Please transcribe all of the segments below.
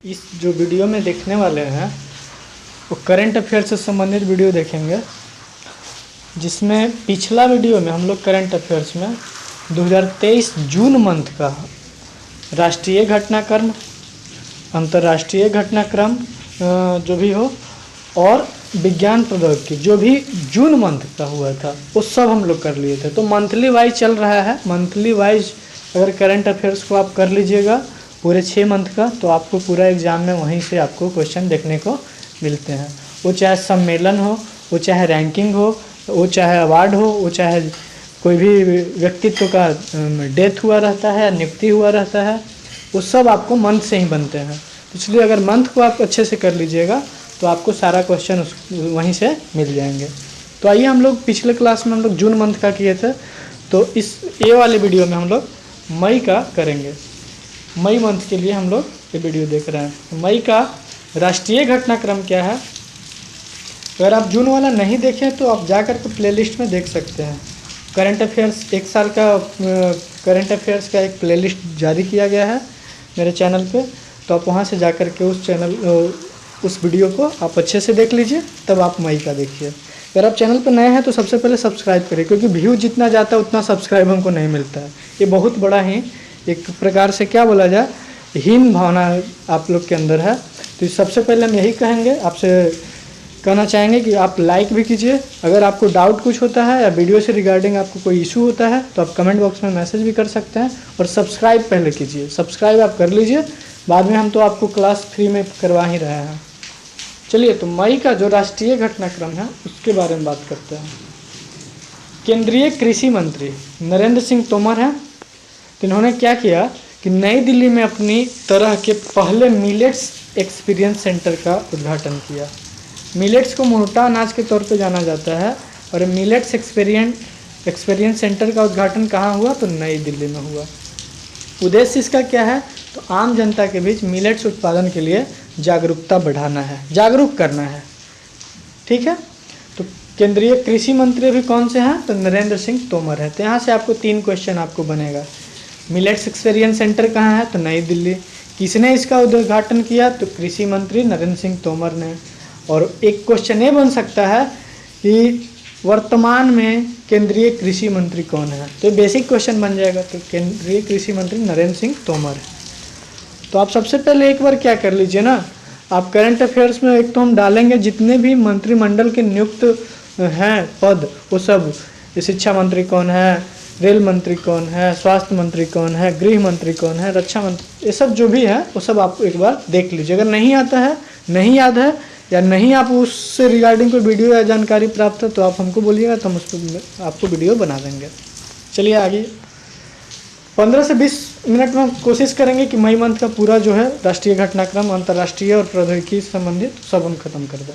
इस जो वीडियो में देखने वाले हैं वो करंट अफेयर से संबंधित वीडियो देखेंगे, जिसमें पिछला वीडियो में हम लोग करंट अफेयर्स में 2023 जून मंथ का राष्ट्रीय घटनाक्रम, अंतर्राष्ट्रीय घटनाक्रम जो भी हो और विज्ञान प्रौद्योगिकी जो भी जून मंथ का हुआ था वो सब हम लोग कर लिए थे। तो मंथली वाइज चल रहा है, मंथली वाइज अगर करंट अफेयर्स को आप कर लीजिएगा पूरे 6 मंथ का, तो आपको पूरा एग्ज़ाम में वहीं से आपको क्वेश्चन देखने को मिलते हैं। वो चाहे सम्मेलन हो, वो चाहे रैंकिंग हो, वो चाहे अवार्ड हो, वो चाहे कोई भी व्यक्तित्व का डेथ हुआ रहता है, नियुक्ति हुआ रहता है, वो सब आपको मंथ से ही बनते हैं। इसलिए अगर मंथ को आप अच्छे से कर लीजिएगा तो आपको सारा क्वेश्चन वहीं से मिल जाएंगे। तो आइए, हम लोग पिछले क्लास में हम लोग जून मंथ का किए थे, तो इस ये वाले वीडियो में हम लोग मई का करेंगे। मई मंथ के लिए हम लोग ये वीडियो देख रहे हैं। मई का राष्ट्रीय घटनाक्रम क्या है? अगर आप जून वाला नहीं देखें तो आप जा कर के प्लेलिस्ट में देख सकते हैं। करंट अफेयर्स एक साल का करंट अफेयर्स का एक प्लेलिस्ट जारी किया गया है मेरे चैनल पे, तो आप वहाँ से जा कर के उस वीडियो को आप अच्छे से देख लीजिए, तब आप मई का देखिए। अगर आप चैनल पर नए हैं तो सबसे पहले सब्सक्राइब करिए, क्योंकि व्यू जितना जाता है उतना सब्सक्राइब हमको नहीं मिलता है। ये बहुत बड़ा ही एक प्रकार से क्या बोला जाए, हीन भावना आप लोग के अंदर है। तो सबसे पहले हम यही कहेंगे, आपसे कहना चाहेंगे कि आप लाइक भी कीजिए। अगर आपको डाउट कुछ होता है या वीडियो से रिगार्डिंग आपको कोई इशू होता है तो आप कमेंट बॉक्स में मैसेज भी कर सकते हैं। और सब्सक्राइब पहले कीजिए, सब्सक्राइब आप कर लीजिए, बाद में हम तो आपको क्लास फ्री में करवा ही रहे हैं। चलिए, तो मई का जो राष्ट्रीय घटनाक्रम है उसके बारे में बात करते हैं। केंद्रीय कृषि मंत्री नरेंद्र सिंह तोमर हैं। तो इन्होंने क्या किया कि नई दिल्ली में अपनी तरह के पहले मिलेट्स एक्सपीरियंस सेंटर का उद्घाटन किया। मिलेट्स को मोटा अनाज के तौर पे जाना जाता है, और मिलेट्स एक्सपीरियंस सेंटर का उद्घाटन कहाँ हुआ? तो नई दिल्ली में हुआ। उद्देश्य इसका क्या है? तो आम जनता के बीच मिलेट्स उत्पादन के लिए जागरूकता बढ़ाना है, जागरूक करना है। ठीक है, तो केंद्रीय कृषि मंत्री भी कौन से हैं? तो नरेंद्र सिंह तोमर है। तो यहाँ से आपको 3 क्वेश्चन आपको बनेगा। मिलेट्स एक्सपीरियंस सेंटर कहाँ है? तो नई दिल्ली। किसने इसका उद्घाटन किया? तो कृषि मंत्री नरेंद्र सिंह तोमर ने। और एक क्वेश्चन ये बन सकता है कि वर्तमान में केंद्रीय कृषि मंत्री कौन है? तो बेसिक क्वेश्चन बन जाएगा। तो केंद्रीय कृषि मंत्री नरेंद्र सिंह तोमर है। तो आप सबसे पहले एक बार क्या कर लीजिए ना, आप करंट अफेयर्स में एक तो हम डालेंगे जितने भी मंत्रिमंडल के नियुक्त हैं पद, वो सब, शिक्षा मंत्री कौन है, रेल मंत्री कौन है, स्वास्थ्य मंत्री कौन है, गृह मंत्री कौन है, रक्षा मंत्री, ये सब जो भी है वो सब आप एक बार देख लीजिए। अगर नहीं आता है, नहीं याद है, या नहीं आप उससे रिगार्डिंग कोई वीडियो या जानकारी प्राप्त है तो आप हमको बोलिएगा, तो हम उस पर आपको वीडियो बना देंगे। चलिए आगे, 15 से 20 मिनट में हम कोशिश करेंगे कि मई मंथ का पूरा जो है राष्ट्रीय घटनाक्रम, अंतर्राष्ट्रीय और प्रौद्योगिकी से संबंधित सब हम खत्म कर दें।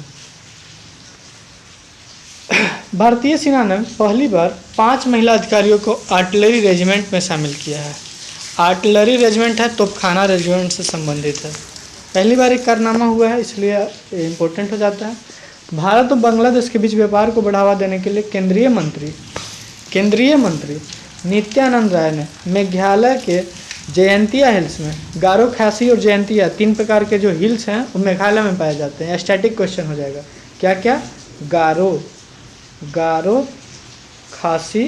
भारतीय सेना ने पहली बार 5 महिला अधिकारियों को आर्टिलरी रेजिमेंट में शामिल किया है। आर्टिलरी रेजिमेंट है, तोपखाना रेजिमेंट से संबंधित है। पहली बार एक कारनामा हुआ है, इसलिए इम्पोर्टेंट हो जाता है। भारत और बांग्लादेश के बीच व्यापार को बढ़ावा देने के लिए केंद्रीय मंत्री नित्यानंद राय ने मेघालय के जयंतिया हिल्स में, गारो, खासी और जयंतिया 3 प्रकार के जो हिल्स हैं वो मेघालय में पाए जाते हैं। स्टैटिक क्वेश्चन हो जाएगा, क्या क्या? गारो, खासी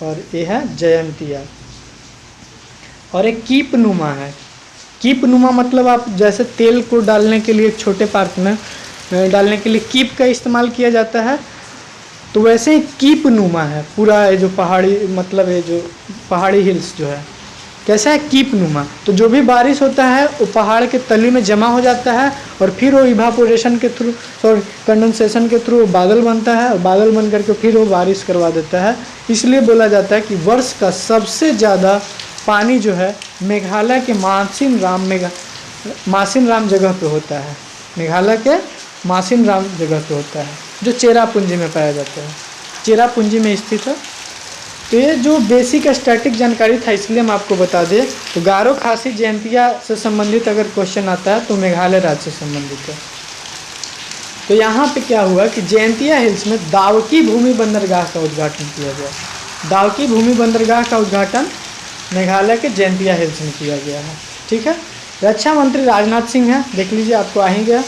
और ये है जयंतिया। और एक कीपनुमा है। कीपनुमा मतलब आप जैसे तेल को डालने के लिए छोटे पात्र में डालने के लिए कीप का इस्तेमाल किया जाता है, तो वैसे ही कीपनुमा है पूरा ये जो पहाड़ी, मतलब ये जो पहाड़ी हिल्स जो है कैसा है? कीपनुमा। तो जो भी बारिश होता है वो पहाड़ के तली में जमा हो जाता है, और फिर वो इवापोरेशन के थ्रू, कंडेंसेशन के थ्रू बादल बनता है, और बादल बन करके फिर वो बारिश करवा देता है। इसलिए बोला जाता है कि वर्ष का सबसे ज़्यादा पानी जो है मेघालय के मासिन राम जगह पे होता है। मेघालय के मासिन राम जगह पे होता है, जो चेरापूंजी में पाया जाता है, चेरापूंजी में स्थित है। तो ये जो बेसिक स्टैटिक जानकारी था इसलिए हम आपको बता दें। तो गारो, खासी, जयंतिया से संबंधित अगर क्वेश्चन आता है तो मेघालय राज्य से संबंधित है। तो यहाँ पे क्या हुआ कि जयंतिया हिल्स में दावकी भूमि बंदरगाह का उद्घाटन किया गया। दावकी भूमि बंदरगाह का उद्घाटन मेघालय के जयंतिया हिल्स में किया गया है। ठीक है। रक्षा मंत्री राजनाथ सिंह हैं, देख लीजिए आपको आ ही गया।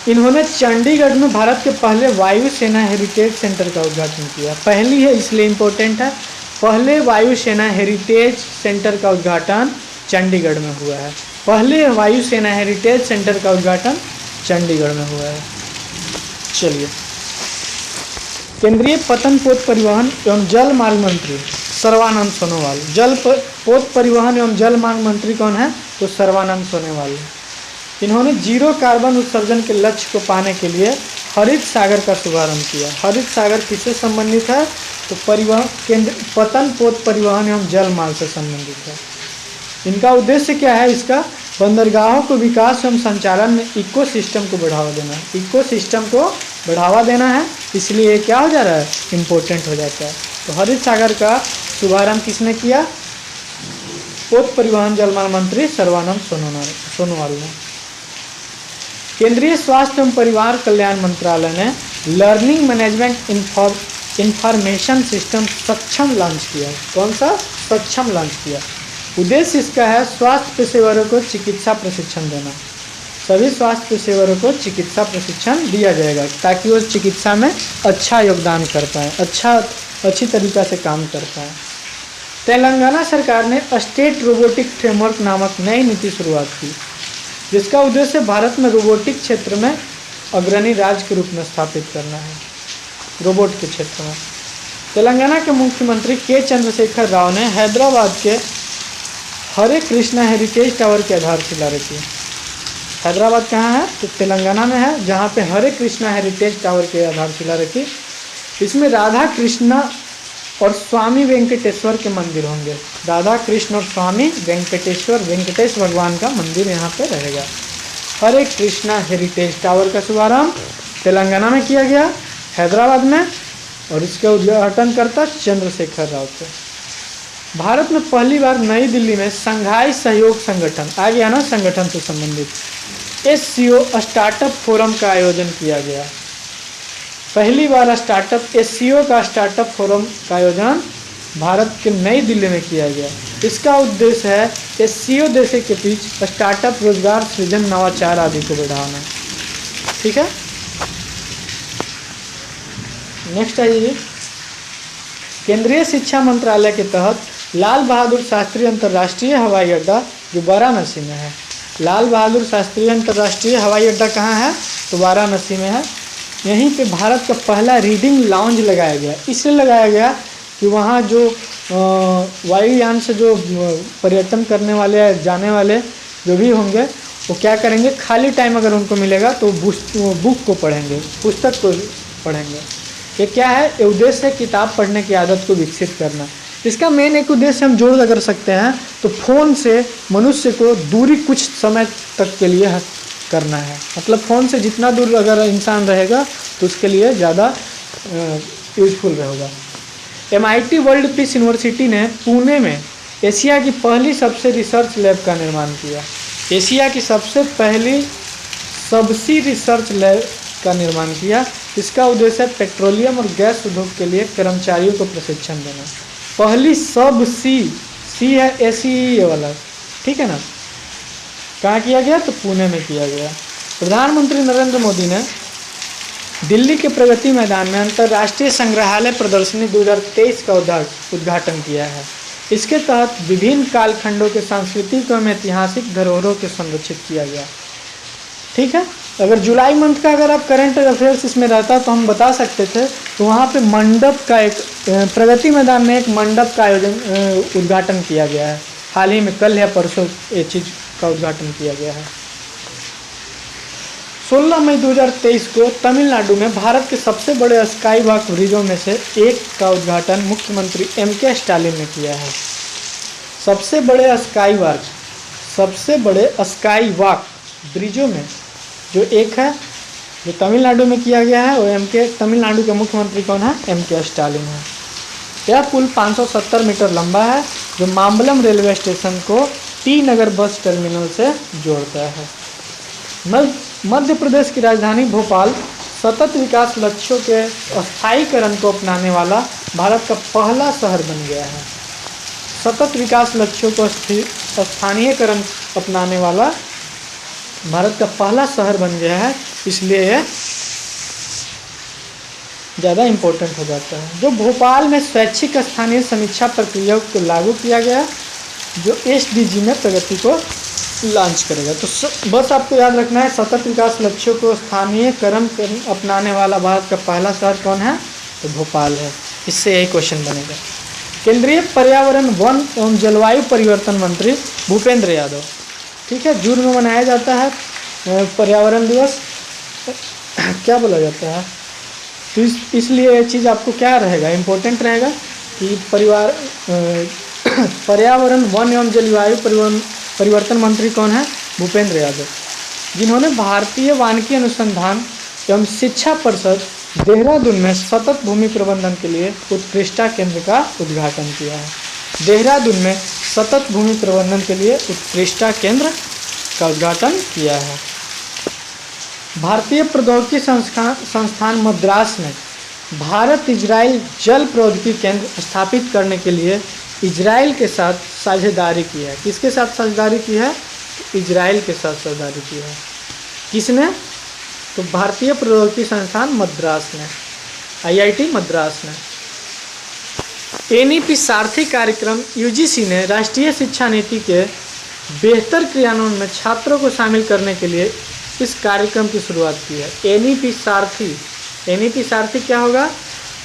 इन्होंने चंडीगढ़ में भारत के पहले वायुसेना हेरिटेज सेंटर का उद्घाटन किया। पहली है इसलिए इम्पोर्टेंट है, पहले वायुसेना हेरिटेज सेंटर का उद्घाटन चंडीगढ़ में हुआ है। पहले वायुसेना हेरिटेज सेंटर का उद्घाटन चंडीगढ़ में हुआ है। चलिए, केंद्रीय पतन पोत परिवहन एवं जल मार्ग मंत्री सर्बानंद सोनोवाल। पोत परिवहन एवं जल मार्ग मंत्री कौन है? तो सर्बानंद सोनोवाल। इन्होंने जीरो कार्बन उत्सर्जन के लक्ष्य को पाने के लिए हरित सागर का शुभारंभ किया। हरित सागर किससे संबंधित है? तो पतन पोत परिवहन एवं जल मार्ग से संबंधित है। इनका उद्देश्य क्या है? इसका बंदरगाहों को विकास एवं संचालन में इकोसिस्टम को बढ़ावा देना है। इकोसिस्टम को बढ़ावा देना है, इसलिए ये क्या हो जा रहा है? इम्पोर्टेंट हो जाता है। तो हरित सागर का शुभारंभ किसने किया? पोत परिवहन जल मार्ग मंत्री सर्बानंद सोनोवाल ने। केंद्रीय स्वास्थ्य एवं परिवार कल्याण मंत्रालय ने लर्निंग मैनेजमेंट इंफॉर्मेशन सिस्टम सक्षम लॉन्च किया। कौन सा? सक्षम लॉन्च किया। उद्देश्य इसका है स्वास्थ्य पेशेवरों को चिकित्सा प्रशिक्षण देना। सभी स्वास्थ्य पेशेवरों को चिकित्सा प्रशिक्षण दिया जाएगा ताकि वो चिकित्सा में अच्छा योगदान कर पाएँ, अच्छी तरीक़ा से काम कर पाएँ। तेलंगाना सरकार ने स्टेट रोबोटिक फ्रेमवर्क नामक नई नीति शुरुआत की, जिसका उद्देश्य भारत में रोबोटिक क्षेत्र में अग्रणी राज्य के रूप में स्थापित करना है। रोबोट के क्षेत्र में तेलंगाना के मुख्यमंत्री के चंद्रशेखर राव ने हैदराबाद के हरे कृष्णा हेरिटेज टावर की आधारशिला रखी। हैदराबाद कहाँ है? तो तेलंगाना में है, जहाँ पे हरे कृष्णा हेरिटेज टावर की आधारशिला रखी। इसमें राधा कृष्णा और स्वामी वेंकटेश्वर के मंदिर होंगे। राधा कृष्ण और स्वामी वेंकटेश भगवान का मंदिर यहाँ पे रहेगा। हरे कृष्णा हेरिटेज टावर का शुभारंभ तेलंगाना में किया गया, हैदराबाद में, और इसका उद्घाटन करता चंद्रशेखर राव थे। भारत में पहली बार नई दिल्ली में शंघाई सहयोग संगठन, आ गया ना, संगठन से संबंधित SCO स्टार्टअप फोरम का आयोजन किया गया। पहली बार SCO का स्टार्टअप फोरम का आयोजन भारत के नई दिल्ली में किया गया। इसका उद्देश्य है SCO देशों के बीच स्टार्टअप, रोजगार सृजन, नवाचार आदि को बढ़ाना। ठीक है, नेक्स्ट आइए। केंद्रीय शिक्षा मंत्रालय के तहत लाल बहादुर शास्त्री अंतर्राष्ट्रीय हवाई अड्डा जो वाराणसी में है। लाल बहादुर शास्त्री अंतर्राष्ट्रीय हवाई अड्डा कहाँ है? तो वाराणसी में है। यहीं पे भारत का पहला रीडिंग लाउंज लगाया गया। इसलिए लगाया गया कि वहाँ जो वायुयान से जो पर्यटन करने वाले, जाने वाले जो भी होंगे, वो क्या करेंगे, खाली टाइम अगर उनको मिलेगा तो बुक को पढ़ेंगे, पुस्तक को पढ़ेंगे। ये क्या है? ये उद्देश्य है किताब पढ़ने की आदत को विकसित करना। इसका मेन एक उद्देश्य हम जोड़ कर सकते हैं तो फ़ोन से मनुष्य को दूरी कुछ समय तक के लिए करना है। मतलब फ़ोन से जितना दूर अगर इंसान रहेगा तो उसके लिए ज़्यादा यूजफुल रहेगा। MIT वर्ल्ड पीस यूनिवर्सिटी ने पुणे में एशिया की पहली सबसे रिसर्च लैब का निर्माण किया। एशिया की सबसे पहली सबसी रिसर्च लैब का निर्माण किया। इसका उद्देश्य है पेट्रोलियम और गैस उद्योग के लिए कर्मचारियों को प्रशिक्षण देना। पहली सी है SCE वाला, ठीक है ना। कहाँ किया गया? तो पुणे में किया गया। प्रधानमंत्री नरेंद्र मोदी ने दिल्ली के प्रगति मैदान में अंतर्राष्ट्रीय संग्रहालय प्रदर्शनी 2023 का उद्घाटन किया है। इसके तहत विभिन्न कालखंडों के सांस्कृतिक एवं ऐतिहासिक धरोहरों को संरक्षित किया गया। ठीक है, अगर जुलाई मंथ का अगर आप करंट अफेयर्स इसमें रहता तो हम बता सकते थे। तो वहाँ पे मंडप का एक प्रगति मैदान में एक मंडप का उद्घाटन किया गया है। हाल ही में कल या परसों ये चीज़ का उद्घाटन किया गया है। 16 मई 2023 को तमिलनाडु में भारत के सबसे बड़े स्काई वॉक ब्रिजों में से एक का उद्घाटन मुख्यमंत्री MK स्टालिन ने किया है। सबसे बड़े स्काई वॉक ब्रिजों में जो एक है, जो तमिलनाडु में किया गया है, वो तमिलनाडु के मुख्यमंत्री कौन है? MK स्टालिन है। यह पुल 570 मीटर लंबा है जो माम्बलम रेलवे स्टेशन को टी नगर बस टर्मिनल से जोड़ता है। मध्य प्रदेश की राजधानी भोपाल सतत विकास लक्ष्यों के स्थायीकरण को अपनाने वाला भारत का पहला शहर बन गया है। सतत विकास लक्ष्यों को स्थानीयकरण अपनाने वाला भारत का पहला शहर बन गया है, इसलिए यह ज़्यादा इम्पोर्टेंट हो जाता है। जो भोपाल में स्वैच्छिक स्थानीय समीक्षा प्रक्रिया को लागू किया गया, जो SDG में प्रगति को लॉन्च करेगा। तो बस आपको याद रखना है, सतत विकास लक्ष्यों को स्थानीयकरण अपनाने वाला भारत का पहला शहर कौन है? तो भोपाल है। इससे यही क्वेश्चन बनेगा। केंद्रीय पर्यावरण, वन एवं जलवायु परिवर्तन मंत्री भूपेंद्र यादव। ठीक है, जून में मनाया जाता है पर्यावरण दिवस। क्या बोला जाता है, तो इसलिए ये चीज़ आपको क्या रहेगा, इम्पोर्टेंट रहेगा कि पर्यावरण, वन एवं जलवायु परिवर्तन मंत्री कौन है? भूपेंद्र यादव, जिन्होंने भारतीय वानिकी अनुसंधान एवं शिक्षा परिषद देहरादून में सतत भूमि प्रबंधन के लिए उत्कृष्टता केंद्र का उद्घाटन किया है। देहरादून में सतत भूमि प्रबंधन के लिए उत्कृष्टता केंद्र का उद्घाटन किया है। भारतीय प्रौद्योगिकी संस्थान मद्रास ने भारत इजराइल जल प्रौद्योगिकी केंद्र स्थापित करने के लिए इजराइल के साथ साझेदारी की है। किसके साथ साझेदारी की है? इजराइल के साथ साझेदारी की है। किसने? तो भारतीय प्रौद्योगिकी संस्थान मद्रास ने, IIT मद्रास ने। NEP सारथी कार्यक्रम UGC ने राष्ट्रीय शिक्षा नीति के बेहतर क्रियान्वयन में छात्रों को शामिल करने के लिए इस कार्यक्रम की शुरुआत की है। NEP सारथी क्या होगा?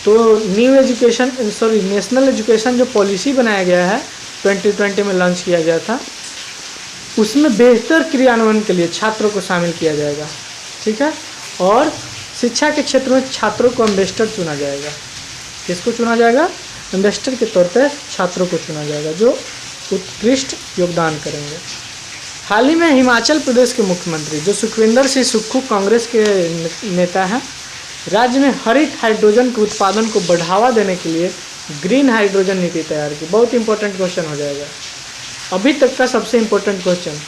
तो नेशनल एजुकेशन जो पॉलिसी बनाया गया है 2020 में लॉन्च किया गया था, उसमें बेहतर क्रियान्वयन के लिए छात्रों को शामिल किया जाएगा। ठीक है, और शिक्षा के क्षेत्र में छात्रों को एम्बेसडर चुना जाएगा। किसको चुना जाएगा? एम्बेसडर के तौर पे छात्रों को चुना जाएगा जो उत्कृष्ट योगदान करेंगे। हाल ही में हिमाचल प्रदेश के मुख्यमंत्री जो सुखविंदर सिंह सुक्खू कांग्रेस के नेता हैं, राज्य में हरित हाइड्रोजन के उत्पादन को बढ़ावा देने के लिए ग्रीन हाइड्रोजन नीति तैयार की। बहुत इंपॉर्टेंट क्वेश्चन हो जाएगा, अभी तक का सबसे इम्पोर्टेंट क्वेश्चन।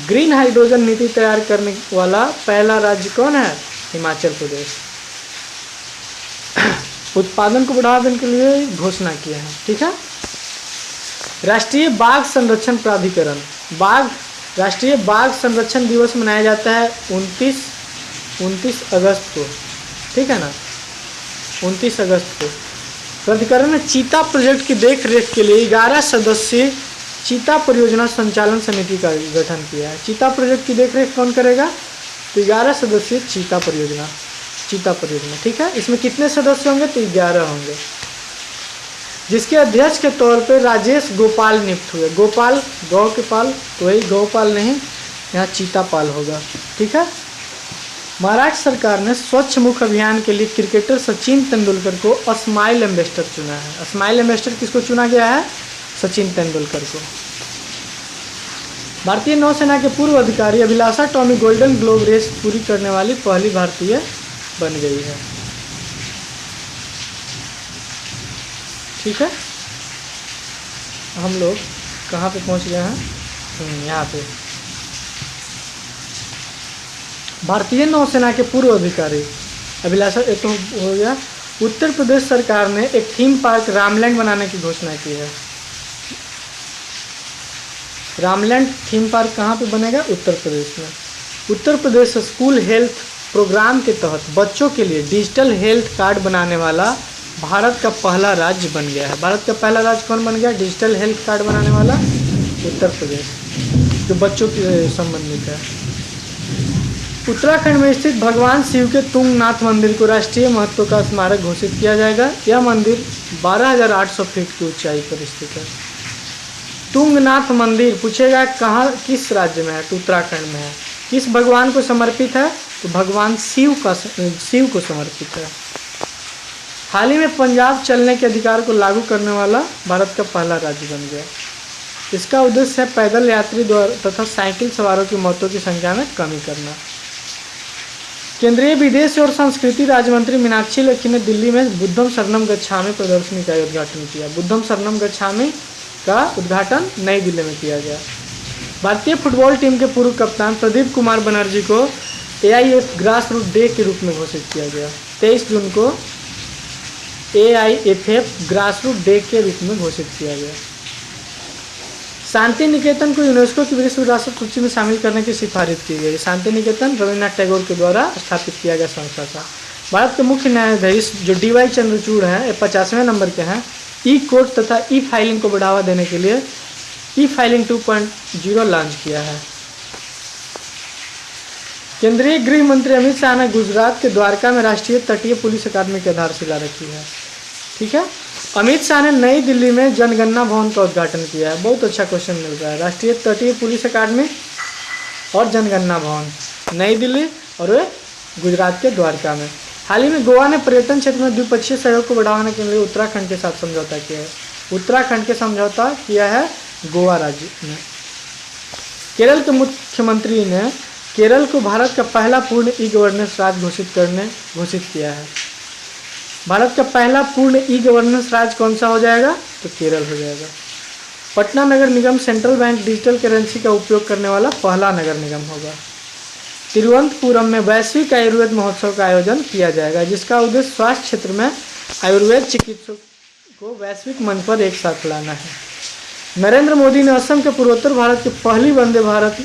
ग्रीन हाइड्रोजन नीति तैयार करने वाला पहला राज्य कौन है? हिमाचल प्रदेश। उत्पादन को बढ़ावा देने के लिए घोषणा किया है। ठीक है, राष्ट्रीय बाघ संरक्षण प्राधिकरण, राष्ट्रीय बाघ संरक्षण दिवस मनाया जाता है 29 अगस्त को। ठीक है ना, 29 अगस्त को। प्राधिकरण ने चीता प्रोजेक्ट की देखरेख के लिए 11 सदस्यीय चीता परियोजना संचालन समिति का गठन किया है। चीता प्रोजेक्ट की देखरेख कौन करेगा? तो 11 सदस्यीय चीता परियोजना। ठीक है, इसमें कितने सदस्य होंगे? तो 11 होंगे, जिसके अध्यक्ष के तौर पे राजेश गोपाल नियुक्त हुए। गोपाल गौ के पाल, तो वही गोपाल नहीं, यहाँ चीता पाल होगा। ठीक है, महाराष्ट्र सरकार ने स्वच्छ मुख अभियान के लिए क्रिकेटर सचिन तेंदुलकर को स्माइल एम्बेसडर चुना है। स्माइल एम्बेसडर किसको चुना गया है? सचिन तेंदुलकर को। भारतीय नौसेना के पूर्व अधिकारी अभिलाषा टॉमी गोल्डन ग्लोब रेस पूरी करने वाली पहली भारतीय बन गई है। ठीक है, हम लोग कहाँ पे पहुँच गए हैं? यहाँ पे भारतीय नौसेना के पूर्व अधिकारी अभिलाषा, एक तो हो गया। उत्तर प्रदेश सरकार ने एक थीम पार्क रामलैंड बनाने की घोषणा की है। रामलैंड थीम पार्क कहाँ पे बनेगा? उत्तर प्रदेश में। Uttar Pradesh school health programme के तहत बच्चों के लिए डिजिटल हेल्थ कार्ड बनाने वाला भारत का पहला राज्य बन गया है। भारत का पहला राज्य कौन बन गया डिजिटल हेल्थ कार्ड बनाने वाला? उत्तर प्रदेश, जो बच्चों के संबंधित है। उत्तराखंड में स्थित भगवान शिव के तुंगनाथ मंदिर को राष्ट्रीय महत्व का स्मारक घोषित किया जाएगा। यह मंदिर 12,800 फीट की ऊंचाई पर स्थित है। तुंगनाथ मंदिर पूछेगा कहाँ, किस राज्य में है? तो उत्तराखंड में है। किस भगवान को समर्पित है? तो भगवान शिव को समर्पित है। हाल ही में पंजाब चलने के अधिकार को लागू करने वाला भारत का पहला राज्य बन गया। इसका उद्देश्य है पैदल यात्री तथा साइकिल सवारों की मौतों की संख्या में कमी करना। केंद्रीय विदेश और संस्कृति राज्य मंत्री मीनाक्षी लेखी ने दिल्ली में बुद्धम शरणम गच्छामि प्रदर्शनी का उद्घाटन किया। बुद्धम शरणम गच्छामि का उद्घाटन नई दिल्ली में किया गया। भारतीय फुटबॉल टीम के पूर्व कप्तान प्रदीप कुमार बनर्जी को AIF ग्रास रूट डे के रूप में घोषित किया गया। 23 जून को AIFF ग्रास रूट डे के रूप में घोषित किया गया। शांति निकेतन को यूनेस्को की विश्व विरासत सूची में शामिल करने की सिफारिश की गई। शांति निकेतन रविन्द्रनाथ टैगोर के द्वारा स्थापित किया गया संस्था था। भारत के मुख्य न्यायाधीश जो DY चंद्रचूड़ हैं, ये 50वें नंबर के हैं। ई कोर्ट तथा ई फाइलिंग को बढ़ावा देने के लिए ई फाइलिंग 2.0 लॉन्च किया है। केंद्रीय गृह मंत्री अमित शाह ने गुजरात के द्वारका में राष्ट्रीय तटीय पुलिस अकादमी की आधारशिला रखी है। ठीक है, अमित शाह ने नई दिल्ली में जनगणना भवन का उद्घाटन किया है। बहुत अच्छा क्वेश्चन मिल रहा है। राष्ट्रीय तटीय पुलिस अकादमी और जनगणना भवन नई दिल्ली और वे गुजरात के द्वारका में। हाल ही में गोवा ने पर्यटन क्षेत्र में द्विपक्षीय सहयोग को बढ़ाने के लिए उत्तराखंड के साथ समझौता किया है। उत्तराखंड के समझौता किया है गोवा राज्य ने। केरल के मुख्यमंत्री ने केरल को भारत का पहला पूर्ण ई गवर्नेंस राज्य घोषित किया है। भारत का पहला पूर्ण ई गवर्नेंस राज्य कौन सा हो जाएगा? तो केरल हो जाएगा। पटना नगर निगम सेंट्रल बैंक डिजिटल करेंसी का उपयोग करने वाला पहला नगर निगम होगा। तिरुवनंतपुरम में वैश्विक आयुर्वेद महोत्सव का आयोजन किया जाएगा, जिसका उद्देश्य स्वास्थ्य क्षेत्र में आयुर्वेद चिकित्सकों को वैश्विक मंच पर एक साथ लाना है। नरेंद्र मोदी ने असम के पूर्वोत्तर भारत की पहली वंदे भारत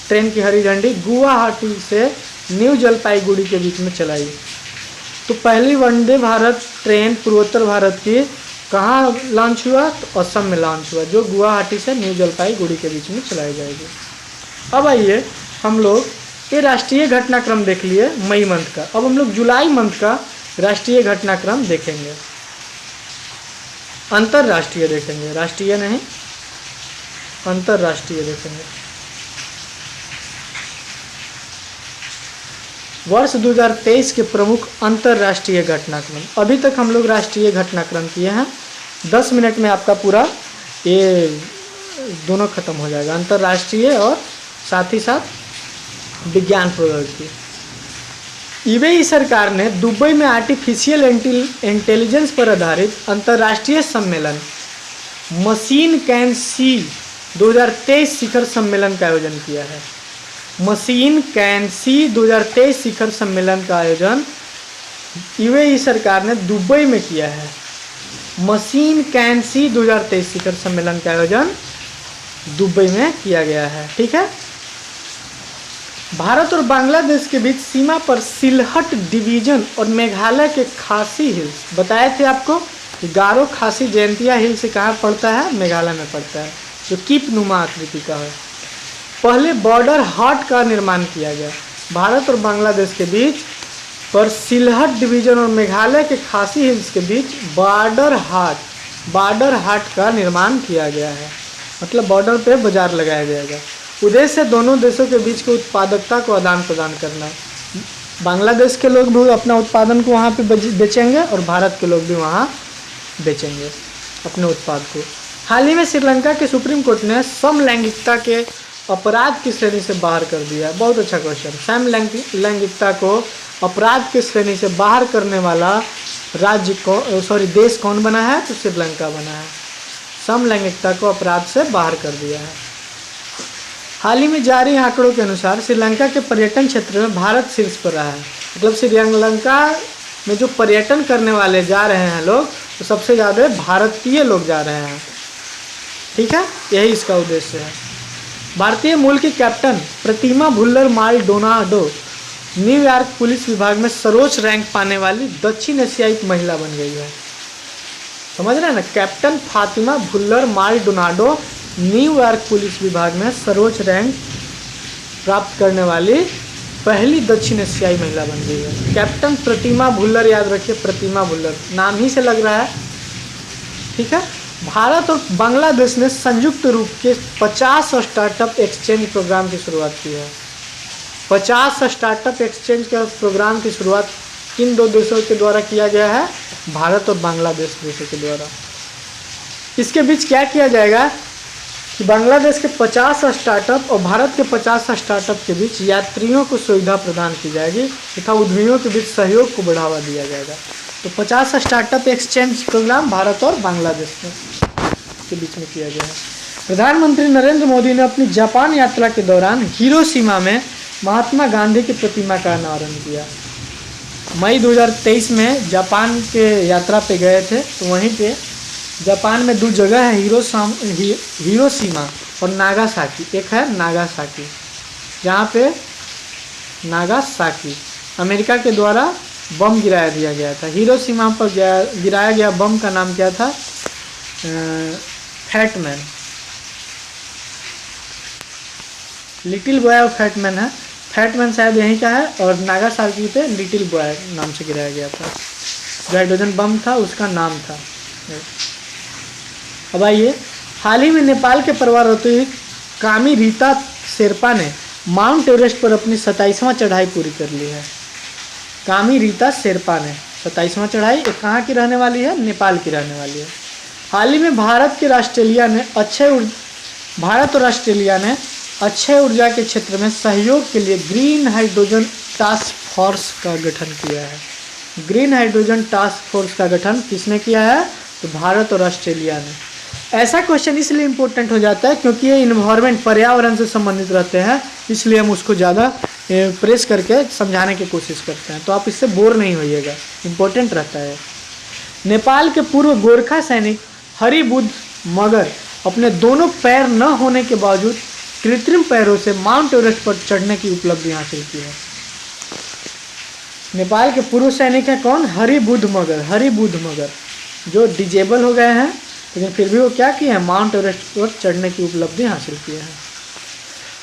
ट्रेन की हरी झंडी गुवाहाटी से न्यू जलपाईगुड़ी के बीच में चलाई। तो पहली वंदे भारत ट्रेन पूर्वोत्तर भारत की कहाँ लॉन्च हुआ? तो असम में लॉन्च हुआ, जो गुवाहाटी से न्यू जलपाईगुड़ी के बीच में चलाई जाएगी। अब आइए हम लोग ये राष्ट्रीय घटनाक्रम देख लिए मई मंथ का। अब हम लोग जुलाई मंथ का राष्ट्रीय घटनाक्रम देखेंगे, अंतर्राष्ट्रीय देखेंगे, राष्ट्रीय नहीं अंतर्राष्ट्रीय देखेंगे। वर्ष 2023 के प्रमुख अंतर्राष्ट्रीय घटनाक्रम। अभी तक हम लोग राष्ट्रीय घटनाक्रम किए हैं। 10 मिनट में आपका पूरा ये दोनों खत्म हो जाएगा, अंतर्राष्ट्रीय और साथ ही साथ विज्ञान प्रौद्योगिकी। यूएई सरकार ने दुबई में आर्टिफिशियल इंटेलिजेंस पर आधारित अंतर्राष्ट्रीय सम्मेलन मशीन कैन सी 2023 शिखर सम्मेलन का आयोजन किया है। मशीन कैन सी 2023 शिखर सम्मेलन का आयोजन यूएई सरकार ने दुबई में किया है। मशीन कैन सी 2023 शिखर सम्मेलन का आयोजन दुबई में किया गया है। ठीक है, भारत और बांग्लादेश के बीच सीमा पर सिलहट डिवीजन और मेघालय के खासी हिल्स, बताए थे आपको कि गारो खासी जयंतिया हिल्स से कहाँ पड़ता है? मेघालय में पड़ता है, जो कीप नुमा आकृति का है। पहले बॉर्डर हाट का निर्माण किया गया। भारत और बांग्लादेश के बीच पर सिलहट डिवीजन और मेघालय के खासी हिल्स के बीच बॉर्डर हाट का निर्माण किया गया है। मतलब बॉर्डर पे बाजार लगाया जाएगा। उद्देश्य दोनों देशों के बीच की उत्पादकता को आदान प्रदान करना। बांग्लादेश के लोग भी अपना उत्पादन को वहाँ पे बेचेंगे और भारत के लोग भी वहाँ बेचेंगे अपने उत्पाद को। हाल ही में श्रीलंका के सुप्रीम कोर्ट ने समलैंगिकता के अपराध की श्रेणी से बाहर कर दिया। बहुत अच्छा क्वेश्चन। समलैंगिकता को अपराध की श्रेणी से बाहर करने वाला देश कौन बना है? तो श्रीलंका बना है। समलैंगिकता को अपराध से बाहर कर दिया है। हाल ही में जारी आंकड़ों के अनुसार श्रीलंका के पर्यटन क्षेत्र में भारत शीर्ष पर रहा है। मतलब श्रीलंका में जो पर्यटन करने वाले जा रहे हैं लोग, तो सबसे ज़्यादा भारतीय लोग जा रहे हैं। ठीक है, यही इसका उद्देश्य है। भारतीय मूल की कैप्टन प्रतिमा भुल्लर माल्डोनाडो न्यूयॉर्क पुलिस विभाग में सर्वोच्च रैंक पाने वाली दक्षिण एशियाई महिला बन गई है। समझ रहे हैं ना? Captain Fatima Bhullar Maldonado New York police विभाग में सर्वोच्च रैंक प्राप्त करने वाली पहली दक्षिण एशियाई महिला बन गई है। कैप्टन प्रतिमा भुल्लर, याद रखिए प्रतिमा भुल्लर, नाम ही से लग रहा है। ठीक है, भारत और बांग्लादेश ने संयुक्त रूप के 50 स्टार्टअप एक्सचेंज प्रोग्राम की शुरुआत की है। 50 स्टार्टअप एक्सचेंज के प्रोग्राम की शुरुआत किन दो देशों के द्वारा किया गया है? भारत और बांग्लादेश देशों के द्वारा। इसके बीच क्या किया जाएगा कि बांग्लादेश के 50 स्टार्टअप और भारत के 50 स्टार्टअप के बीच यात्रियों को सुविधा प्रदान की जाएगी तथा उद्यमियों के बीच सहयोग को बढ़ावा दिया जाएगा। तो 50 स्टार्टअप एक्सचेंज प्रोग्राम भारत और बांग्लादेश के बीच में किया गया है। प्रधानमंत्री नरेंद्र मोदी ने अपनी जापान यात्रा के दौरान हिरोशिमा में महात्मा गांधी की प्रतिमा का अनावरण किया। मई 2023 में जापान के यात्रा पे गए थे, तो वहीं पे जापान में 2 जगह है, हिरोशिमा और नागासाकी। एक है नागासाकी, जहाँ पे नागासाकी अमेरिका के द्वारा बम गिराया दिया गया था। हिरोशिमा पर गिराया गया बम का नाम क्या था? फैटमैन, लिटिल बॉय और फैटमैन है। फैटमैन शायद यहीं का है, और नागासाकी पे लिटिल बॉय नाम से गिराया गया था। जो हाइड्रोजन बम था उसका नाम था। अब आइए, हाल ही में नेपाल के प्रवासी कामी रीता शेरपा ने माउंट एवरेस्ट पर अपनी 27वां चढ़ाई पूरी कर ली है। कामी रीता शेरपा ने 27वां चढ़ाई, एक कहाँ की रहने वाली है? नेपाल की रहने वाली है। हाल ही में भारत और ऑस्ट्रेलिया ने अक्षय ऊर्जा के क्षेत्र में सहयोग के लिए ग्रीन हाइड्रोजन टास्क फोर्स का गठन किया है। ग्रीन हाइड्रोजन टास्क फोर्स का गठन किसने किया है? तो भारत और ऑस्ट्रेलिया ने। ऐसा क्वेश्चन इसलिए इम्पोर्टेंट हो जाता है क्योंकि ये इन्वायरमेंट, पर्यावरण से संबंधित रहते हैं, इसलिए हम उसको ज़्यादा प्रेस करके समझाने की कोशिश करते हैं, तो आप इससे बोर नहीं होइएगा, इम्पोर्टेंट रहता है। नेपाल के पूर्व गोरखा सैनिक हरिबुद्ध मगर अपने दोनों पैर न होने के बावजूद कृत्रिम पैरों से माउंट एवरेस्ट पर चढ़ने की उपलब्धि हासिल की है। नेपाल के पूर्व सैनिक है कौन? हरिबुद्ध मगर, जो डिजेबल हो गए हैं, लेकिन फिर भी वो क्या किए हैं? माउंट एवरेस्ट पर चढ़ने की उपलब्धि हासिल किए हैं।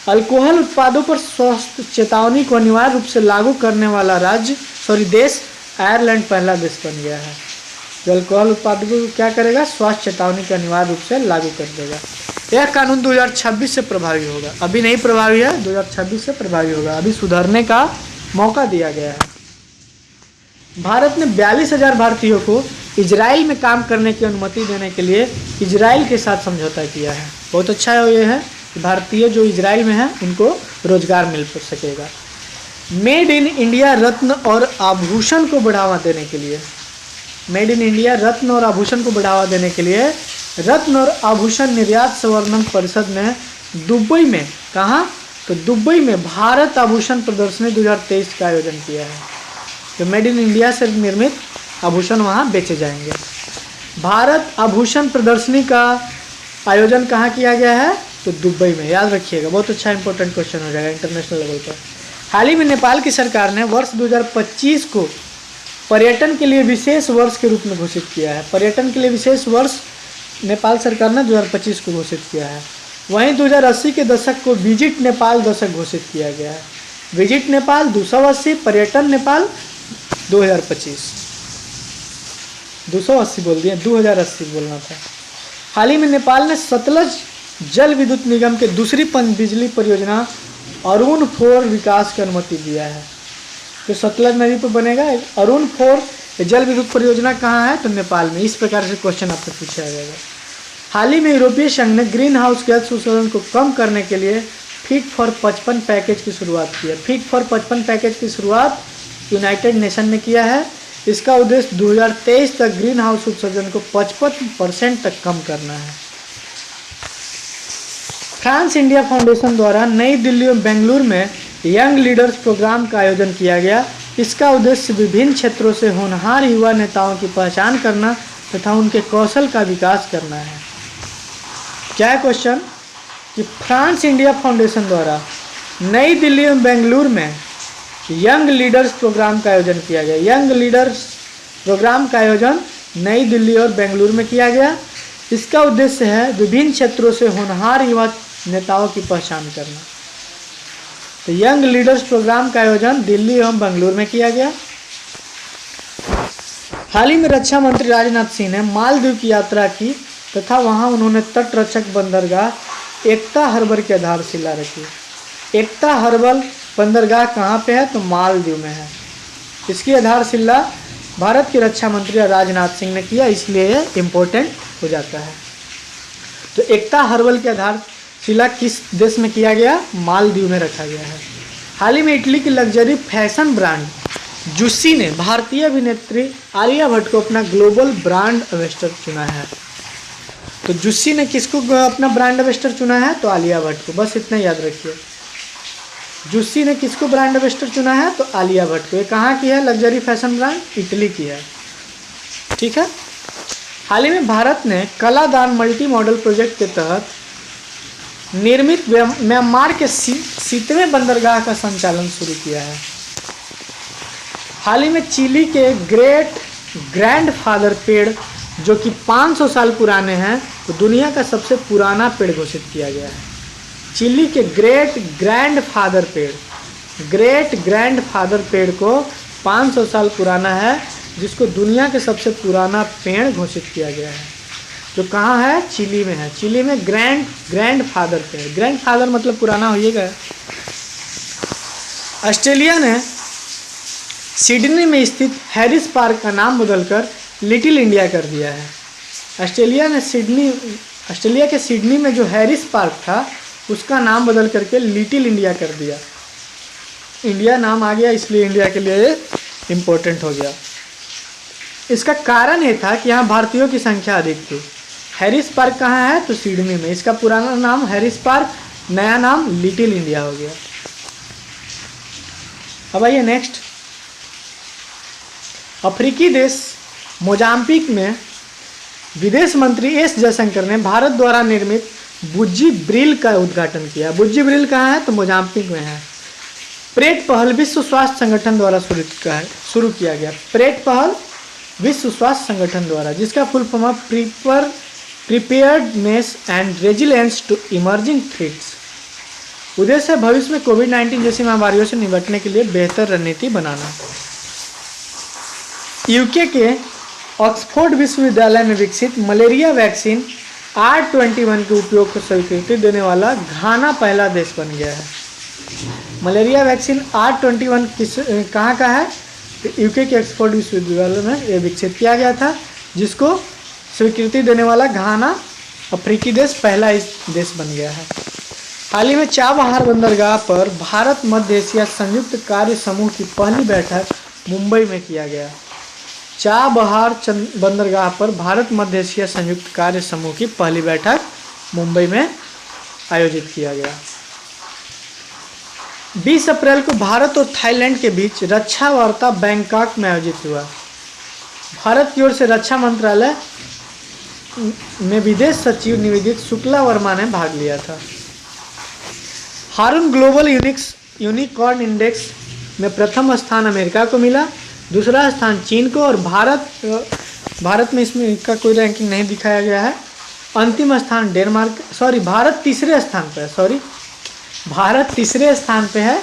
अल्कोहल उत्पादों पर स्वास्थ्य चेतावनी को अनिवार्य रूप से लागू करने वाला देश आयरलैंड पहला देश बन गया है। जो अल्कोहल उत्पादों को क्या करेगा? स्वास्थ्य चेतावनी को अनिवार्य रूप से लागू कर देगा। यह कानून 2026 से प्रभावी होगा, अभी नहीं प्रभावी है, 2026 से प्रभावी होगा, अभी सुधरने का मौका दिया गया है। भारत ने 42,000 भारतीयों को इजराइल में काम करने की अनुमति देने के लिए इजराइल के साथ समझौता किया है। बहुत अच्छा है ये है कि भारतीय जो इजराइल में हैं उनको रोजगार मिल सकेगा। मेड इन इंडिया रत्न और आभूषण को बढ़ावा देने के लिए, मेड इन इंडिया रत्न और आभूषण को बढ़ावा देने के लिए रत्न और आभूषण निर्यात संवर्धन परिषद ने दुबई में, कहाँ? तो दुबई में भारत आभूषण प्रदर्शनी 2023 का आयोजन किया है। तो मेड इन इंडिया से निर्मित आभूषण वहाँ बेचे जाएंगे। भारत आभूषण प्रदर्शनी का आयोजन कहाँ किया गया है? तो दुबई में, याद रखिएगा, बहुत अच्छा इंपॉर्टेंट क्वेश्चन हो जाएगा इंटरनेशनल लेवल पर। हाल ही में नेपाल की सरकार ने वर्ष 2025 को पर्यटन के लिए विशेष वर्ष के रूप में घोषित किया है। पर्यटन के लिए विशेष वर्ष नेपाल सरकार ने 2025 को घोषित किया है। वहीं 2080 के दशक को विजिट नेपाल दशक घोषित किया गया है। विजिट नेपाल 280, पर्यटन नेपाल 2025, 280 बोल दिया, 2080 बोलना था। हाल ही में नेपाल ने सतलज जल विद्युत निगम के दूसरी पनबिजली परियोजना अरुण 4 विकास की अनुमति दिया है। तो सतलज नदी पर बनेगा अरुण 4 जल विद्युत परियोजना कहाँ है? तो नेपाल में। इस प्रकार से क्वेश्चन आपसे पूछा जाएगा। हाल ही में यूरोपीय संघ ने ग्रीन हाउस गैस उत्सर्जन को कम करने के लिए फिट फॉर 55 पैकेज की शुरुआत की है। फिट फॉर 55 पैकेज की शुरुआत यूनाइटेड नेशन ने किया है। इसका उद्देश्य 2023 तक ग्रीन हाउस उत्सर्जन को 55% तक कम करना है। फ्रांस इंडिया फाउंडेशन द्वारा नई दिल्ली और बेंगलुरु में यंग लीडर्स प्रोग्राम का आयोजन किया गया। इसका उद्देश्य विभिन्न क्षेत्रों से होनहार युवा नेताओं की पहचान करना तथा उनके कौशल का विकास करना है। क्या है क्वेश्चन? कि फ्रांस इंडिया फाउंडेशन द्वारा नई दिल्ली और बेंगलुरु में यंग लीडर्स प्रोग्राम का आयोजन किया गया। यंग लीडर्स प्रोग्राम का आयोजन नई दिल्ली और बेंगलुरु में किया गया। इसका उद्देश्य है विभिन्न क्षेत्रों से होनहार युवा नेताओं की पहचान करना। तो यंग लीडर्स प्रोग्राम का आयोजन दिल्ली एवं बेंगलुरु में किया गया। हाल ही में रक्षा मंत्री राजनाथ सिंह ने मालदीव की यात्रा की तथा वहां उन्होंने तटरक्षक बंदरगाह एकता हार्बर की आधारशिला रखी। एकता हार्बर बंदरगाह कहाँ पे है? तो मालदीव में है। इसकी आधारशिला भारत के रक्षा मंत्री राजनाथ सिंह ने किया, इसलिए ये इम्पोर्टेंट हो जाता है। तो एकता हार्बर की आधारशिला किस देश में किया गया? मालदीव में रखा गया है। हाल ही में इटली की लग्जरी फैशन ब्रांड जुस्सी ने भारतीय अभिनेत्री आलिया भट्ट को अपना ग्लोबल ब्रांड एम्बेसडर चुना है। तो जुस्सी ने किसको अपना ब्रांड एम्बेसडर चुना है? तो आलिया भट्ट को। बस इतना याद रखिए, जुस्सी ने किसको ब्रांड एम्बेसडर चुना है? तो आलिया भट्ट को। ये कहाँ की है लग्जरी फैशन ब्रांड? इटली की है। ठीक है, हाल ही में भारत ने कलादान मल्टी मॉडल प्रोजेक्ट के तहत निर्मित म्यांमार के 7वें बंदरगाह का संचालन शुरू किया है। हाल ही में चिली के ग्रैंडफादर पेड़ जो कि 500 साल पुराने हैं तो दुनिया का सबसे पुराना पेड़ घोषित किया गया है। चिली के ग्रेट ग्रैंडफादर पेड़ को 500 साल पुराना है, जिसको दुनिया के सबसे पुराना पेड़ घोषित किया गया है, जो कहाँ है, चिली में है। चिली में ग्रैंडफादर पेड़, ग्रैंडफादर मतलब पुराना होइएगा। ऑस्ट्रेलिया ने सिडनी में स्थित हैरिस पार्क का नाम बदलकर लिटिल इंडिया कर दिया है। ऑस्ट्रेलिया के सिडनी में जो हैरिस पार्क था उसका नाम बदल करके लिटिल इंडिया कर दिया। इंडिया नाम आ गया इसलिए इंडिया के लिए इम्पोर्टेंट हो गया। इसका कारण ये था कि यहाँ भारतीयों की संख्या अधिक थी। हैरिस पार्क कहाँ है, तो सिडनी में। इसका पुराना नाम हैरिस पार्क, नया नाम लिटिल इंडिया हो गया। अब आइए नेक्स्ट, अफ्रीकी देश मोजाम्बिक में विदेश मंत्री एस जयशंकर ने भारत द्वारा निर्मित बुज्जी ब्रिल का उद्घाटन किया। बुज्जी ब्रिल कहाँ है, तो मोजाम्बिक में है। प्रेट पहल विश्व स्वास्थ्य संगठन द्वारा शुरू किया गया। प्रेट पहल विश्व स्वास्थ्य संगठन द्वारा, जिसका फुल फॉर्म है preparedness and resilience to emerging threats. उद्देश्य है भविष्य में कोविड-19 जैसी महामारियों से निपटने के लिए बेहतर रणनीति बनाना। यूके के ऑक्सफोर्ड विश्वविद्यालय में विकसित मलेरिया वैक्सीन R21 के उपयोग को स्वीकृति देने वाला घाना पहला देश बन गया है। मलेरिया वैक्सीन R21 कहाँ का है, यूके के ऑक्सफोर्ड विश्वविद्यालय में ये विकसित किया गया था, जिसको स्वीकृति देने वाला घाना अफ्रीकी देश पहला इस देश बन गया है। हाल ही में चाबहार बंदरगाह पर भारत मध्य एशिया संयुक्त कार्य समूह की पहली बैठक मुंबई में किया गया। चाबहार बंदरगाह पर भारत मध्य एशिया संयुक्त कार्य समूह की पहली बैठक मुंबई में आयोजित किया गया। 20 अप्रैल को भारत और थाईलैंड के बीच रक्षा वार्ता बैंकॉक में आयोजित हुआ। भारत की ओर से रक्षा मंत्रालय में विदेश सचिव निवेदित शुक्ला वर्मा ने भाग लिया था। हारून ग्लोबल यूनिकॉर्न इंडेक्स में प्रथम स्थान अमेरिका को मिला, दूसरा स्थान चीन को, और भारत में इसमें इसका कोई रैंकिंग नहीं दिखाया गया है। अंतिम स्थान भारत तीसरे स्थान पे है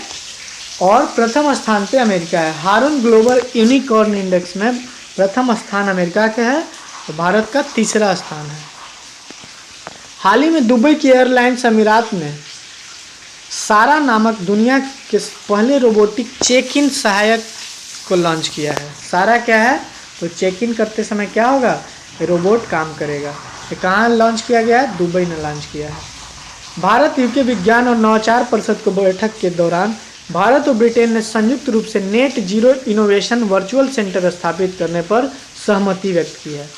और प्रथम स्थान पे अमेरिका है। हारून ग्लोबल यूनिकॉर्न इंडेक्स में प्रथम स्थान अमेरिका के है और भारत का तीसरा स्थान है। हाल ही में दुबई की एयरलाइंस अमीरात में सारा नामक दुनिया के पहले रोबोटिक चेक इन सहायक को लॉन्च किया है। सारा क्या है, तो चेक इन करते समय क्या होगा, रोबोट काम करेगा। ये कहाँ लॉन्च किया गया है, दुबई ने लॉन्च किया है। भारत यूके विज्ञान और नवाचार परिषद को बैठक के दौरान भारत और ब्रिटेन ने संयुक्त रूप से net zero innovation virtual centre स्थापित करने पर सहमति व्यक्त की है।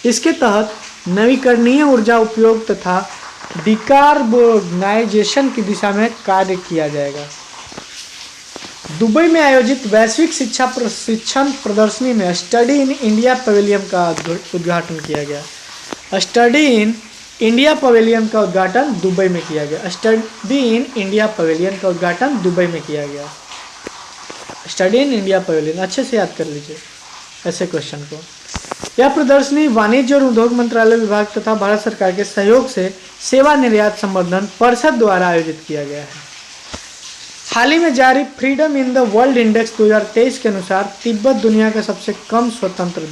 इसके तहत नवीकरणीय ऊर्जा उपयोग तथा डिकार्बोनाइजेशन की दिशा में कार्य किया जाएगा। दुबई में आयोजित वैश्विक शिक्षा प्रशिक्षण प्रदर्शनी में स्टडी इन इंडिया पवेलियन का उद्घाटन किया गया। स्टडी इन इंडिया पवेलियन का उद्घाटन दुबई में किया गया। स्टडी इन इंडिया पवेलियन का उद्घाटन दुबई में किया गया। स्टडी इन इंडिया पवेलियन अच्छे से याद कर लीजिए ऐसे क्वेश्चन को। यह प्रदर्शनी वाणिज्य और उद्योग मंत्रालय विभाग तथा भारत सरकार के सहयोग से सेवा निर्यात संवर्धन परिषद द्वारा आयोजित किया गया है। हाल ही में जारी freedom in the world index 2023 के अनुसार तिब्बत दुनिया का सबसे कम स्वतंत्र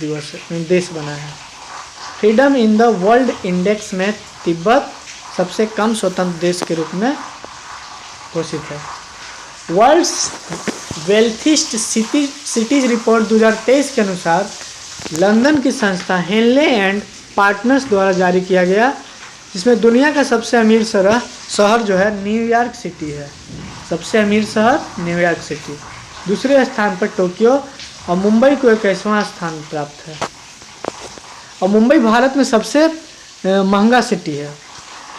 देश बना है। Freedom in the world index में तिब्बत सबसे कम स्वतंत्र देश के रूप में घोषित है। वर्ल्ड्स वेल्थिस्ट सिटीज रिपोर्ट 2023 के अनुसार लंदन की संस्था हेनले एंड पार्टनर्स द्वारा जारी किया गया, जिसमें दुनिया का सबसे अमीर शहर जो है न्यूयॉर्क सिटी है। सबसे अमीर शहर न्यूयॉर्क सिटी, दूसरे स्थान पर टोक्यो और मुंबई को 21वां स्थान प्राप्त है। और मुंबई भारत में सबसे महंगा सिटी है।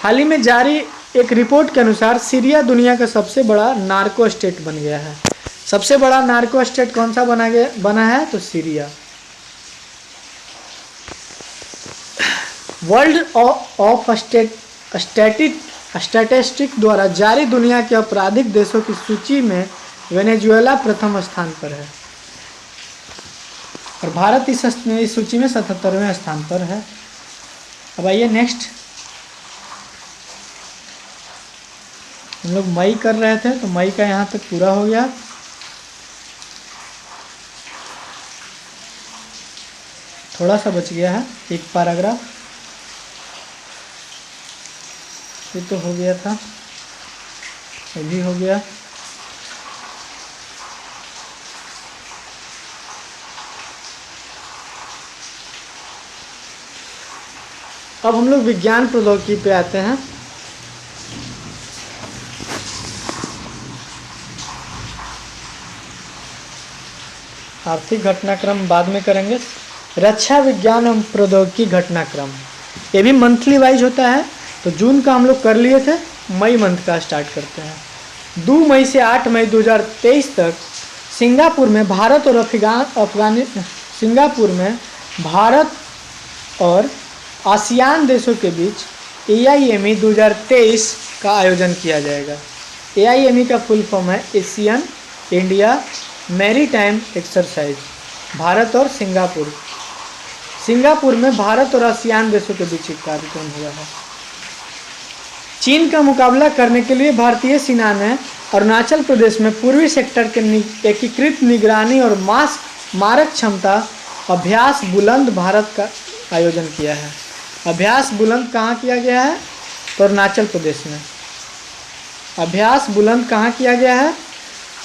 हाल ही में जारी एक रिपोर्ट के अनुसार सीरिया दुनिया का सबसे बड़ा नार्को स्टेट बन गया है। सबसे बड़ा नार्को स्टेट कौन सा बना है, तो सीरिया। वर्ल्ड ऑफ स्टैटिस्टिक द्वारा जारी दुनिया के आपराधिक देशों की सूची में वेनेजुएला प्रथम स्थान पर है और भारत इस सूची में 77वें स्थान पर है। अब आइए नेक्स्ट, हम लोग मई कर रहे थे तो मई का यहाँ तक पूरा हो गया। थोड़ा सा बच गया है, एक पैराग्राफ, ये तो हो गया था, ये भी हो गया। अब हम लोग विज्ञान प्रौद्योगिकी पे आते हैं। आर्थिक घटनाक्रम बाद में करेंगे। रक्षा विज्ञान एवं प्रौद्योगिकी घटनाक्रम, ये भी मंथली वाइज होता है। तो जून का हम लोग कर लिए थे, मई मंथ का स्टार्ट करते हैं। 2 मई से 8 मई 2023 तक सिंगापुर में भारत और आसियान देशों के बीच AIME 2023 का आयोजन किया जाएगा। AIME का फुल फॉर्म है Asian India maritime exercise. Bharat और सिंगापुर में भारत और आसियान देशों के बीच एक कार्यक्रम हुआ है। चीन का मुकाबला करने के लिए भारतीय सेना ने अरुणाचल प्रदेश में पूर्वी सेक्टर के एकीकृत निगरानी और मारक क्षमता अभ्यास बुलंद भारत का आयोजन किया है। अभ्यास बुलंद कहाँ किया गया है? तो अरुणाचल प्रदेश में। अभ्यास बुलंद कहाँ किया गया है?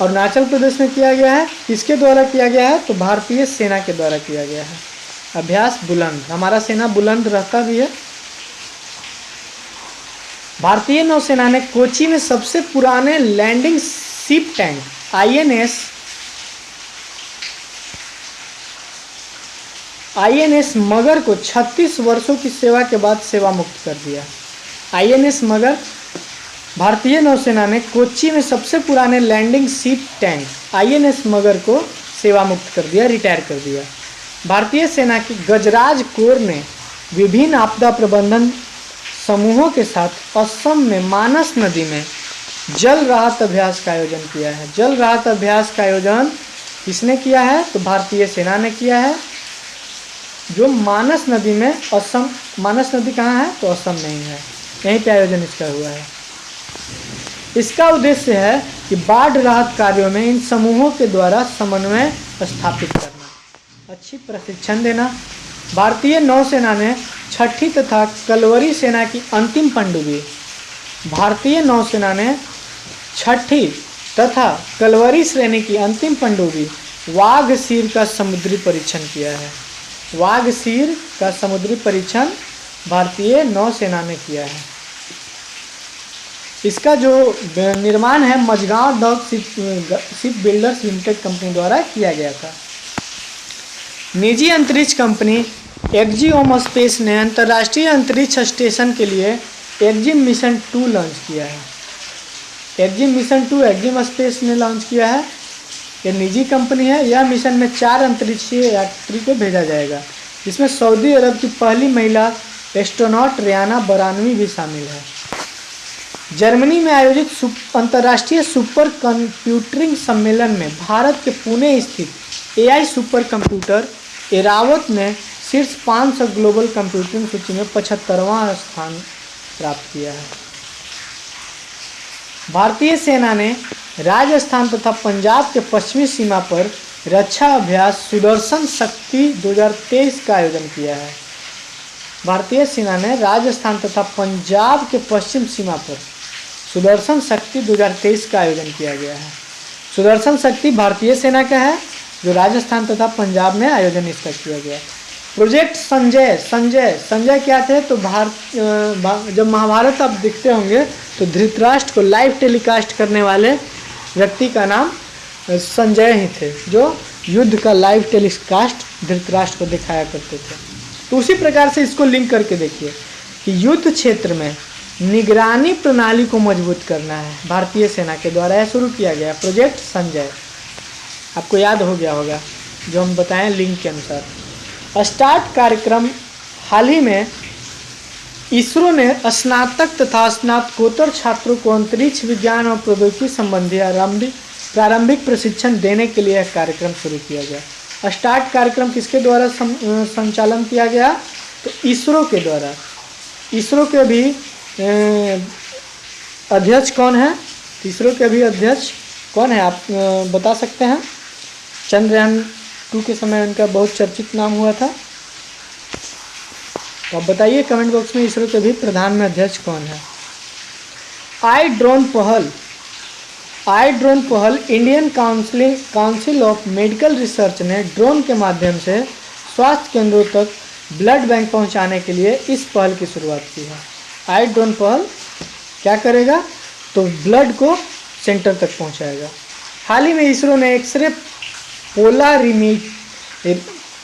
अरुणाचल प्रदेश में किया गया है। किसके द्वारा किया गया है? तो भारतीय सेना के द्वारा किया गया है अभ्यास बुलंद। हमारा सेना बुलंद रहता भी है। भारतीय नौसेना ने कोची में सबसे पुराने लैंडिंग शिप टैंक INS मगर को 36 वर्षों की सेवा के बाद सेवा मुक्त कर दिया। INS मगर, भारतीय नौसेना ने कोच्चि में सबसे पुराने लैंडिंग शिप टैंक INS मगर को सेवा मुक्त कर दिया, रिटायर कर दिया। भारतीय सेना की गजराज कोर ने विभिन्न आपदा प्रबंधन समूहों के साथ असम में मानस नदी में जल राहत अभ्यास का आयोजन किया है। जल राहत अभ्यास का आयोजन किसने किया है? तो भारतीय सेना ने किया है। जो मानस नदी में, असम, मानस नदी कहाँ है? तो असम में ही है, यहीं पे आयोजन इसका हुआ है। इसका उद्देश्य है कि बाढ़ राहत कार्यों में इन समूहों के द्वारा समन्वय स्थापित करना, अच्छी प्रशिक्षण देना। भारतीय नौसेना ने छठी तथा कलवरी सेना की अंतिम पनडुब्बी, भारतीय नौसेना ने छठी तथा कलवरी श्रेणी की अंतिम पनडुब्बी वाघसीर का समुद्री परीक्षण किया है। वाघसीर का समुद्री परीक्षण भारतीय नौसेना ने किया है। इसका जो निर्माण है Mazagon dock ship builders limited company द्वारा किया गया था। निजी अंतरिक्ष कंपनी एक्जियोम स्पेस ने अंतर्राष्ट्रीय अंतरिक्ष स्टेशन के लिए एक्जिम मिशन 2 लॉन्च किया है। एक्जिम मिशन 2 एक्जिम स्पेस ने लॉन्च किया है। ये निजी कंपनी है। यह मिशन में 4 अंतरिक्षीय यात्री को भेजा जाएगा, जिसमें सऊदी अरब की पहली महिला एस्ट्रोनॉट रियाना बरानवी भी शामिल है। जर्मनी में आयोजित अंतर्राष्ट्रीय सुपर कंप्यूटिंग सम्मेलन में भारत के पुणे स्थित AI सुपर कंप्यूटर एरावत ने शीर्ष 500 ग्लोबल कंप्यूटिंग सूची में 75वां स्थान प्राप्त किया है। भारतीय सेना ने राजस्थान तथा पंजाब के पश्चिमी सीमा पर रक्षा अभ्यास सुदर्शन शक्ति 2023 का आयोजन किया है। भारतीय सेना ने राजस्थान तथा पंजाब के पश्चिम सीमा पर सुदर्शन शक्ति 2023 का आयोजन किया गया है। सुदर्शन शक्ति भारतीय सेना का है, जो राजस्थान तथा पंजाब में आयोजन इसका किया गया। प्रोजेक्ट संजय क्या थे? तो जब महाभारत आप देखते होंगे तो धृतराष्ट्र को लाइव टेलीकास्ट करने वाले व्यक्ति का नाम संजय ही थे, जो युद्ध का लाइव टेलीकास्ट धृतराष्ट्र को दिखाया करते थे। तो उसी प्रकार से इसको लिंक करके देखिए कि युद्ध क्षेत्र में निगरानी प्रणाली को मजबूत करना है, भारतीय सेना के द्वारा यह शुरू किया गया प्रोजेक्ट संजय। आपको याद हो गया होगा जो हम बताएं लिंक के अनुसार। स्टार्ट कार्यक्रम हाल ही में इसरो ने स्नातक तथा स्नातकोत्तर छात्रों को अंतरिक्ष विज्ञान और प्रौद्योगिकी संबंधी प्रारंभिक प्रशिक्षण देने के लिए एक कार्यक्रम शुरू किया गया। स्टार्ट कार्यक्रम किसके द्वारा संचालन किया गया? तो इसरो के द्वारा। इसरो के भी अध्यक्ष कौन है? इसरो के भी अध्यक्ष कौन है आप बता सकते हैं? चंद्रयान 2 के समय उनका बहुत चर्चित नाम हुआ था। तो आप बताइए कमेंट बॉक्स में इसरो के भी प्रधान में अध्यक्ष कौन है? आई ड्रोन पहल Indian council of medical research ने ड्रोन के माध्यम से स्वास्थ्य केंद्रों तक ब्लड बैंक पहुंचाने के लिए इस पहल की शुरुआत की है। आई ड्रोन पहल क्या करेगा? तो ब्लड को सेंटर तक पहुंचाएगा। हाल ही में इसरो ने एक्सरे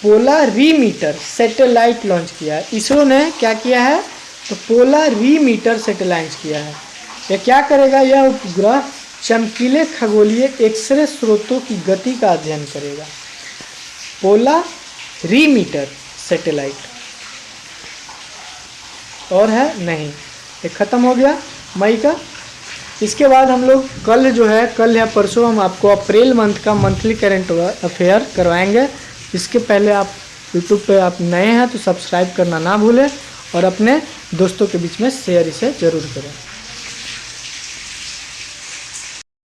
पोलारीमीटर सैटेलाइट लॉन्च किया है। इसरो ने क्या किया है? तो पोलारीमीटर सैटेलाइट किया है। यह क्या करेगा? यह उपग्रह चमकीले खगोलीय एक्सरे स्रोतों की गति का अध्ययन करेगा। पोलारीमीटर सैटेलाइट और है नहीं, ये खत्म हो गया मई का। इसके बाद हम लोग कल या परसों हम आपको अप्रैल मंथ का मंथली करेंट अफेयर करवाएंगे। इसके पहले आप यूट्यूब पे आप नए हैं तो सब्सक्राइब करना ना भूलें और अपने दोस्तों के बीच में शेयर इसे ज़रूर करें।